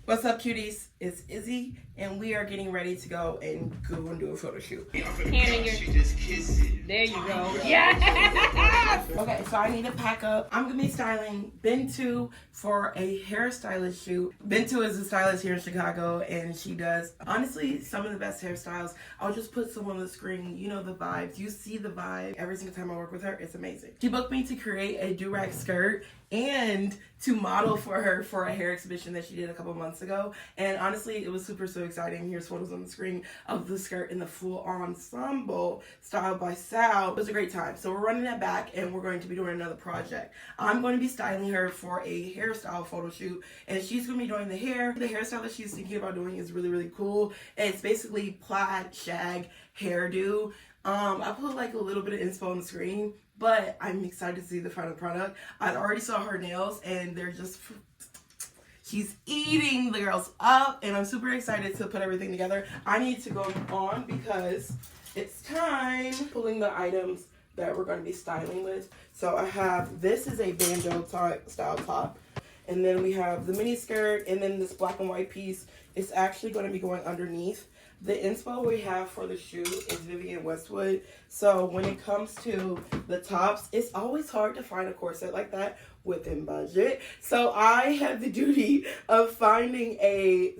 What's up, cuties? It's Izzy, and we are getting ready to go and do a photo shoot. There you go. Yeah. Okay, so I need to pack up. I'm gonna be styling Bintu for a hairstylist shoot. Bintu is a stylist here in Chicago, and she does honestly some of the best hairstyles. I'll just put some on the screen. You know the vibes. You see the vibe every single time I work with her. It's amazing. She booked me to create a do-rag skirt and to model for her for a hair exhibition that she did a couple months ago. And honestly, it was so exciting. Here's photos on the screen of the skirt in the full ensemble styled by Sal. It was a great time. So we're running that back, and we're going to be doing another project. I'm going to be styling her for a hairstyle photo shoot, and she's going to be doing the hair. The hairstyle that she's thinking about doing is really cool. And it's basically plaid shag hairdo. I put like a little bit of inspo on the screen, but I'm excited to see the final product. I already saw her nails, and they're just, she's eating the girls up, and I'm super excited to put everything together. I need to go on because it's time pulling the items that we're going to be styling with. So I have, this is a banjo style top, and then we have the mini skirt, and then this black and white piece is actually going to be going underneath. The inspo we have for the shoot is Vivienne Westwood. So when it comes to the tops, it's always hard to find a corset like that within budget. So I have the duty of finding a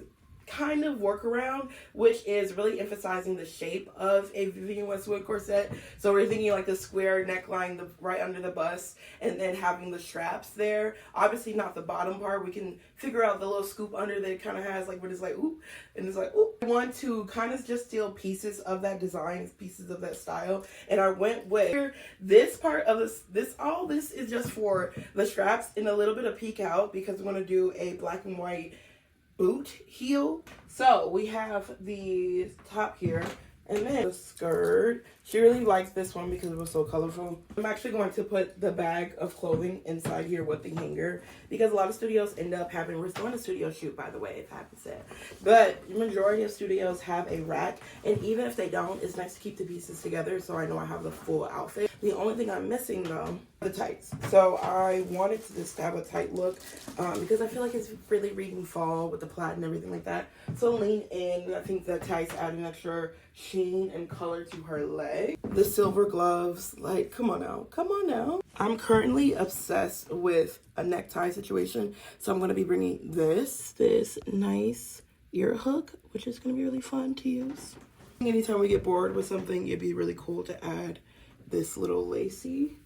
kind of workaround, which is really emphasizing the shape of a Vivienne Westwood corset. So we're thinking like the square neckline right under the bust, and then having the straps there. Obviously not the bottom part. We can figure out the little scoop under that kind of has like what is like ooh, and it's like ooh. I want to kind of just steal pieces of that design, pieces of that style, and I went with this part of all this is just for the straps and a little bit of peek out, because we're going to do a black and white boot heel. So we have the top here, and then the skirt. She really likes this one because it was so colorful. I'm actually going to put the bag of clothing inside here with the hanger, because a lot of studios end up having, we're doing a studio shoot by the way, if I haven't said, but the majority of studios have a rack, and even if they don't, it's nice to keep the pieces together so I know I have the full outfit. The only thing I'm missing though, the tights. So I wanted to just have a tight look because I feel like it's really reading fall with the plaid and everything like that. So lean in. I think the tights add an extra sheen and color to her leg. The silver gloves, like, come on now. I'm currently obsessed with a necktie situation, so I'm going to be bringing this nice ear hook, which is going to be really fun to use. Anytime we get bored with something, it'd be really cool to add this little lacy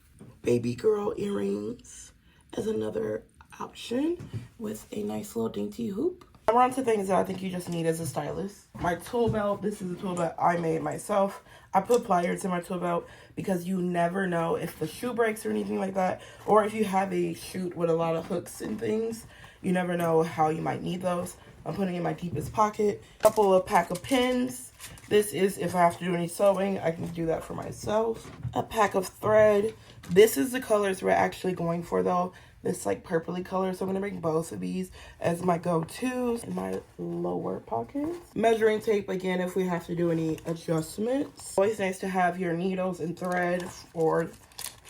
baby girl earrings as another option with a nice little dainty hoop. We're on to things that I think you just need as a stylist. My tool belt. This is a tool belt I made myself. I put pliers in my tool belt because you never know if the shoe breaks or anything like that, or if you have a shoot with a lot of hooks and things, you never know how you might need those. I'm putting in my deepest pocket. A pack of pins. This is if I have to do any sewing, I can do that for myself. A pack of thread. This is the colors we're actually going for though. This like purpley color, so I'm gonna bring both of these as my go-tos in my lower pockets. Measuring tape again if we have to do any adjustments. Always nice to have your needles and thread or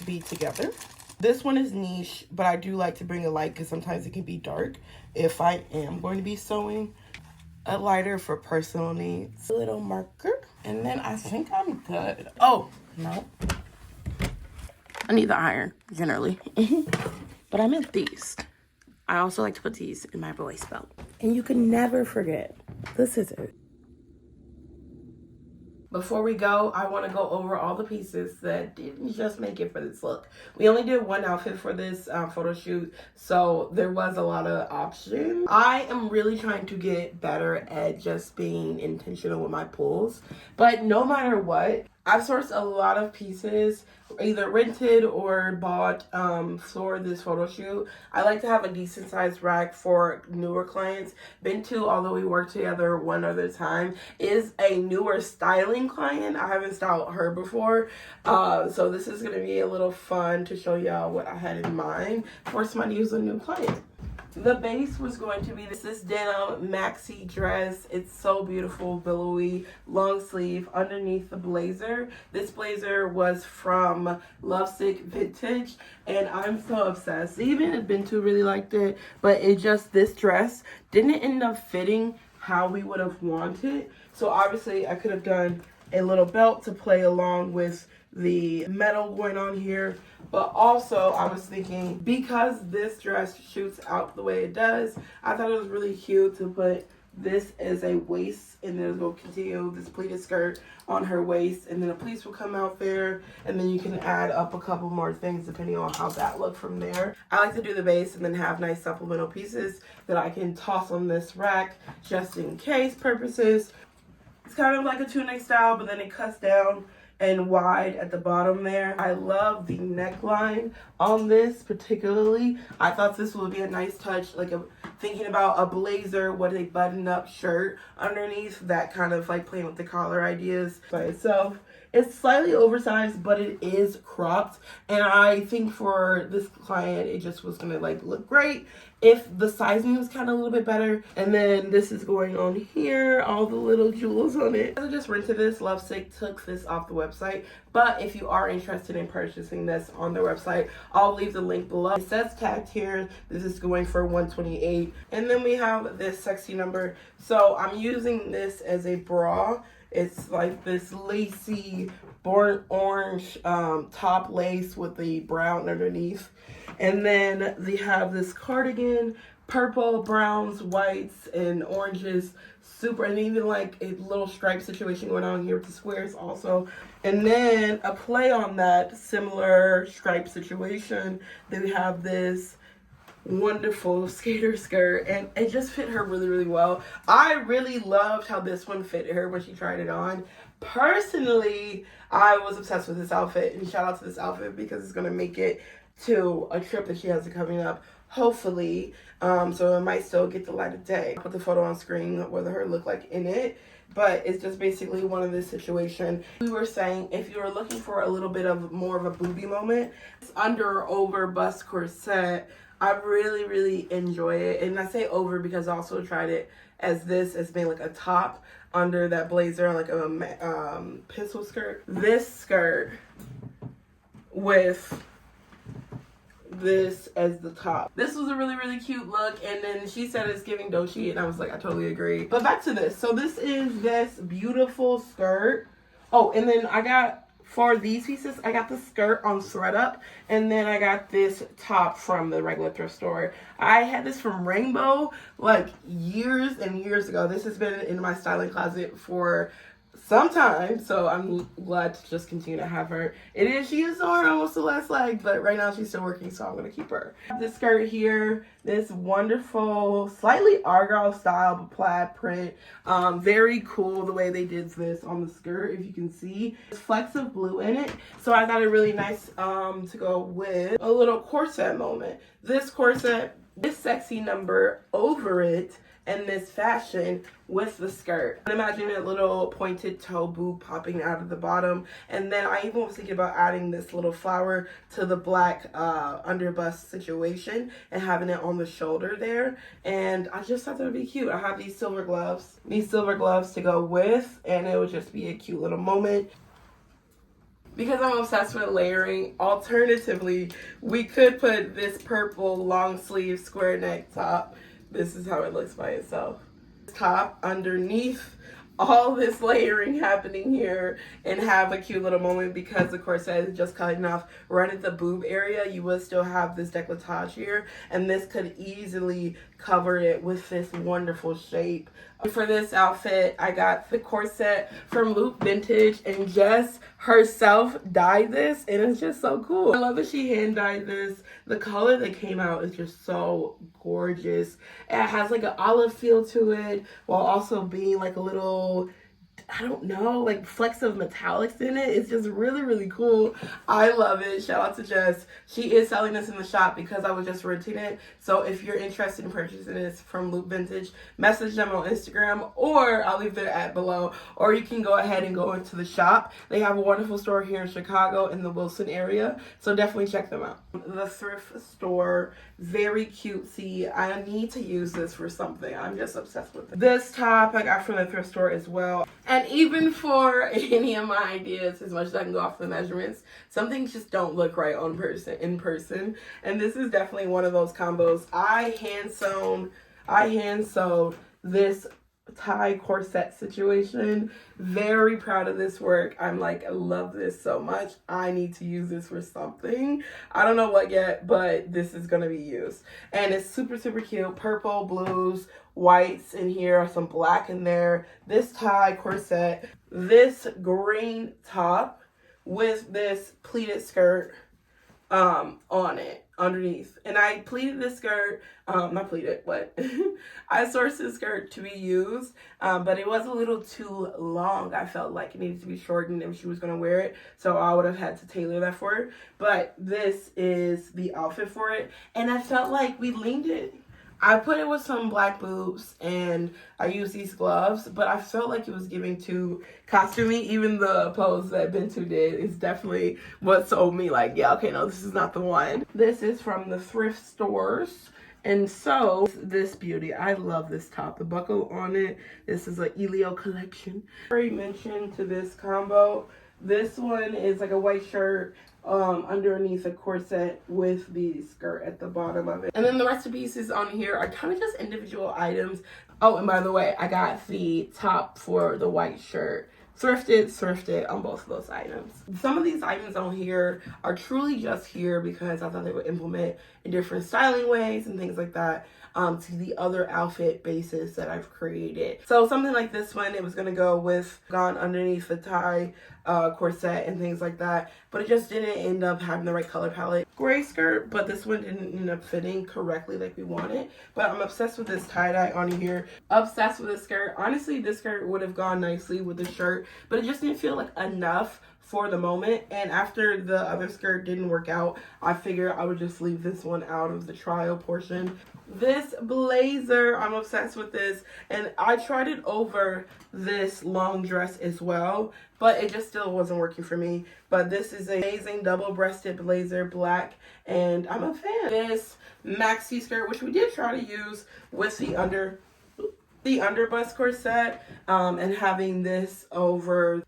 be together. This one is niche, but I do like to bring a light because sometimes it can be dark if I am going to be sewing. A lighter for personal needs. A little marker, and then I think I'm good. Oh no, I need the iron generally. But I meant these. I also like to put these in my voice belt. And you can never forget the scissors. Before we go, I want to go over all the pieces that didn't just make it for this look. We only did one outfit for this photo shoot, so there was a lot of options. I am really trying to get better at just being intentional with my pulls. But no matter what, I've sourced a lot of pieces, either rented or bought for this photo shoot. I like to have a decent sized rack for newer clients. Bintu, although we work together one other time, is a newer styling client. I haven't styled her before. So this is going to be a little fun to show y'all what I had in mind for somebody who's a new client. The base was going to be this denim maxi dress. It's so beautiful, billowy, long sleeve underneath the blazer. This blazer was from Lovesick Vintage, and I'm so obsessed. Even Bintu really liked it, but this dress didn't end up fitting how we would have wanted. So obviously I could have done a little belt to play along with the metal going on here, but also I was thinking, because this dress shoots out the way it does, I thought it was really cute to put this as a waist, and then we'll continue this pleated skirt on her waist, and then a pleats will come out there, and then you can add up a couple more things depending on how that look from there. I like to do the base and then have nice supplemental pieces that I can toss on this rack just in case purposes. It's kind of like a tunic style, but then it cuts down and wide at the bottom there. I love the neckline on this particularly. I thought this would be a nice touch, like thinking about a blazer with a button-up shirt underneath, that kind of like playing with the collar ideas by itself. It's slightly oversized, but it is cropped, and I think for this client it just was gonna like look great if the sizing was kind of a little bit better. And then this is going on here, all the little jewels on it. I just rented this. Lovesick took this off the website, but if you are interested in purchasing this on their website, I'll leave the link below. It says tagged here. This is going for $128, and then we have this sexy number. So I'm using this as a bra. It's like this lacy burnt orange top lace with the brown underneath. And then they have this cardigan, purple, browns, whites, and oranges. Super, and even like a little stripe situation going on here with the squares also. And then a play on that similar stripe situation, then we have this wonderful skater skirt, and it just fit her really, really well. I really loved how this one fit her when she tried it on. Personally, I was obsessed with this outfit, and shout out to this outfit because it's gonna make it to a trip that she has coming up, hopefully. So it might still get the light of day. I'll put the photo on screen what her look like in it, but it's just basically one of this situation. We were saying if you were looking for a little bit of more of a booby moment, it's under or over bust corset. I really, really enjoy it. And I say over because I also tried it as being like a top under that blazer, like a pencil skirt. This skirt with this as the top. This was a really, really cute look, and then she said it's giving Dochi, and I was like, I totally agree. But back to this. So this is this beautiful skirt. Oh, and then I got, for these pieces, I got the skirt on ThredUp, and then I got this top from the regular thrift store. I had this from Rainbow like years and years ago. This has been in my styling closet for some time, so I'm glad to just continue to have her. She is on almost the last leg, but right now she's still working, so I'm gonna keep her. This skirt here, this wonderful, slightly argyle style but plaid print. Very cool the way they did this on the skirt, if you can see. There's flecks of blue in it, so I thought it really nice to go with a little corset moment. This corset, this sexy number over it, and this fashion with the skirt. And imagine a little pointed toe boob popping out of the bottom. And then I even was thinking about adding this little flower to the black underbust situation and having it on the shoulder there. And I just thought that would be cute. I have these silver gloves to go with, and it would just be a cute little moment. Because I'm obsessed with layering, alternatively, we could put this purple long sleeve square neck top. This is how it looks by itself. Top underneath all this layering happening here, and have a cute little moment because the corset is just cutting off right at the boob area. You would still have this décolletage here, and this could easily cover it with this wonderful shape. For this outfit, I got the corset from Loop Vintage, and Jess herself dyed this, and it's just so cool. I love that she hand dyed this. The color that came out is just so gorgeous. It has like an olive feel to it while also being like a little I don't know, like flecks of metallics in it. It's just really, really cool. I love it. Shout out to Jess. She is selling this in the shop because I was just renting it. So if you're interested in purchasing this from Loop Vintage, message them on Instagram, or I'll leave their ad below. Or you can go ahead and go into the shop. They have a wonderful store here in Chicago in the Wilson area. So definitely check them out. The thrift store, very cutesy. I need to use this for something. I'm just obsessed with it. This top I got from the thrift store as well. And even for any of my ideas, as much as I can go off the measurements, some things just don't look right in person. And this is definitely one of those combos. I hand sewed this tie corset situation. Very proud of this work. I'm like, I love this so much. I need to use this for something. I don't know what yet, but this is gonna be used. And it's super, super cute. Purple, blues, whites in here, some black in there. This tie corset, this green top with this pleated skirt on it underneath. And I pleated this skirt, not pleated, but I sourced this skirt to be used, but it was a little too long. I felt like it needed to be shortened if she was going to wear it, so I would have had to tailor that for her. But this is the outfit for it, and I felt like we leaned it. I put it with some black boots and I used these gloves, but I felt like it was giving too costumey. Even the pose that Bintu did is definitely what sold me like, yeah, okay, no, this is not the one. This is from the thrift stores. And so this beauty, I love this top. The buckle on it, this is an Elio collection. I already mentioned to this combo. This one is like a white shirt underneath a corset with the skirt at the bottom of it. And then the rest of the pieces on here are kind of just individual items. Oh, and by the way, I got the top for the white shirt. Thrifted on both of those items. Some of these items on here are truly just here because I thought they would implement in different styling ways and things like that to the other outfit bases that I've created. So something like this one, it was gonna go with gone underneath the tie corset and things like that, but it just didn't end up having the right color palette. Gray skirt, but this one didn't end up fitting correctly like we wanted. But I'm obsessed with this tie-dye on here. Obsessed with this skirt. Honestly, this skirt would have gone nicely with the shirt, but it just didn't feel like enough for the moment. And after the other skirt didn't work out, I figured I would just leave this one out of the trial portion. This blazer, I'm obsessed with this, and I tried it over this long dress as well, but it just still wasn't working for me. But this is an amazing double-breasted blazer, black, and I'm a fan. This maxi skirt, which we did try to use with the underbust corset, and having this over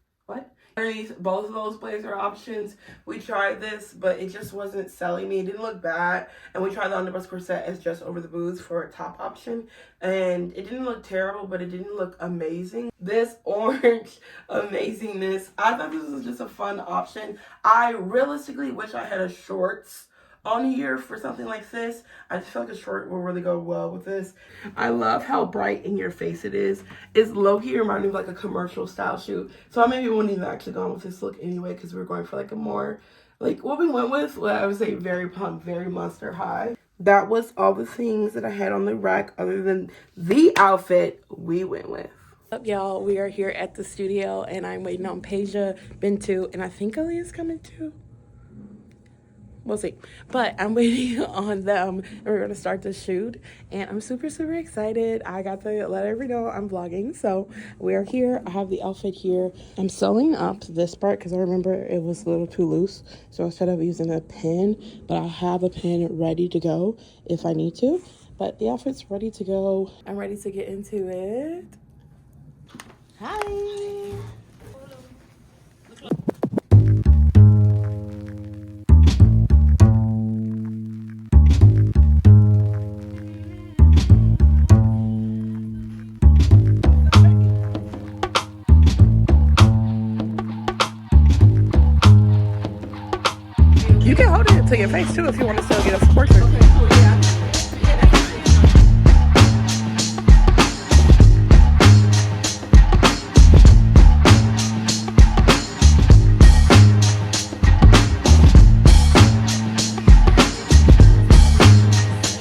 underneath both of those blazer options. We tried this, but it just wasn't selling me. It didn't look bad. And we tried the underbust corset as just over the boots for a top option. And it didn't look terrible, but it didn't look amazing. This orange amazingness, I thought this was just a fun option. I realistically wish I had a shorts on here for something like this. I just feel like a short will really go well with this. I love how bright in your face it is. It's low-key reminding me of like a commercial style shoot. So I maybe wouldn't even actually go with this look anyway, because we're going for like a more, like what we went with, well, I would say very pump, very Monster High. That was all the things that I had on the rack other than the outfit we went with. What's up, y'all? We are here at the studio and I'm waiting on Peja, Bintu, and I think Aaliyah's coming too. We'll see. But I'm waiting on them and we're going to start the shoot. And I'm super, super excited. I got to let everybody know I'm vlogging. So we're here. I have the outfit here. I'm sewing up this part because I remember it was a little too loose. So instead of using a pin, but I have a pin ready to go if I need to. But the outfit's ready to go. I'm ready to get into it. Hi. You can hold it to your face too if you want to still get a portrait. Okay, cool, yeah.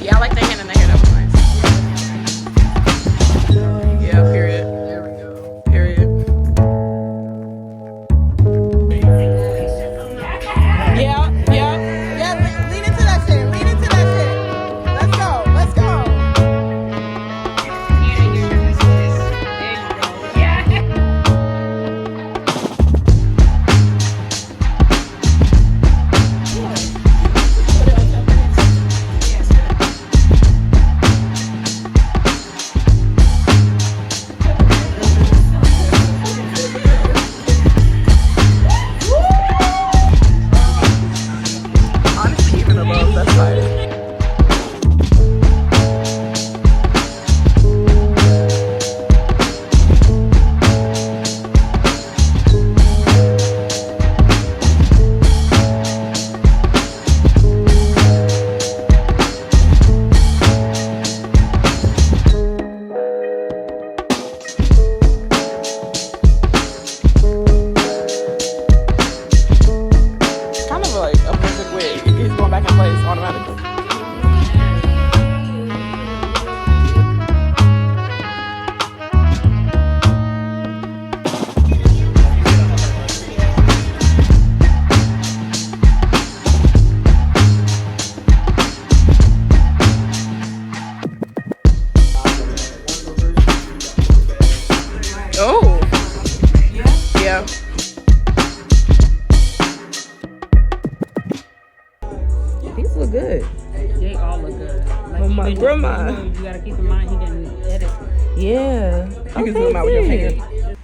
Yeah, I like the hand in the hair, that was nice. Yeah, period. There we go. Period. Oh. Yeah. Yeah. These look good. They all look good. Like Oh, my grandma. You gotta keep in mind he didn't edit. Yeah. You can zoom out with your finger.